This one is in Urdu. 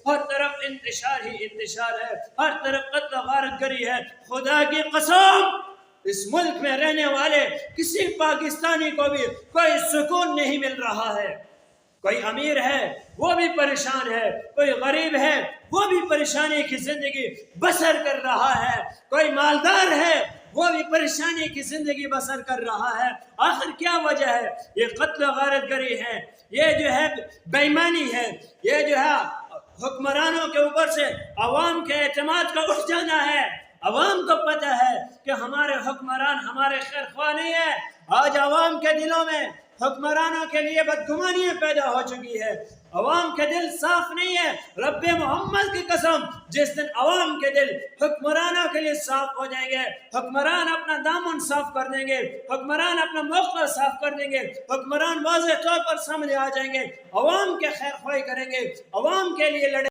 ہر طرف انتشار ہی انتشار ہے، ہر طرف قتل و غارت گری ہے۔ خدا کی قسم اس ملک میں رہنے والے کسی پاکستانی کو بھی کوئی سکون نہیں مل رہا ہے۔ کوئی امیر ہے وہ بھی پریشان ہے، کوئی غریب ہے وہ بھی پریشانی کی زندگی بسر کر رہا ہے، کوئی مالدار ہے وہ بھی پریشانی کی زندگی بسر کر رہا ہے۔ آخر کیا وجہ ہے؟ یہ قتل و غارت گری ہے، یہ جو ہے بے ایمانی ہے، یہ جو ہے حکمرانوں کے اوپر سے عوام کے اعتماد کا اٹھ جانا ہے۔ عوام کو پتہ ہے کہ ہمارے حکمران ہمارے خیر خواہ نہیں ہے۔ آج عوام کے دلوں میں حکمرانوں کے لیے بدگمانیاں پیدا ہو چکی ہے، عوام کے دل صاف نہیں ہے۔ رب محمد کی قسم جس دن عوام کے دل حکمرانوں کے لیے صاف ہو جائیں گے، حکمران اپنا دامن صاف کر دیں گے، حکمران اپنا موقع صاف کر دیں گے، حکمران واضح طور پر سامنے آ جائیں گے، عوام کے خیر خواہی کریں گے، عوام کے لیے لڑیں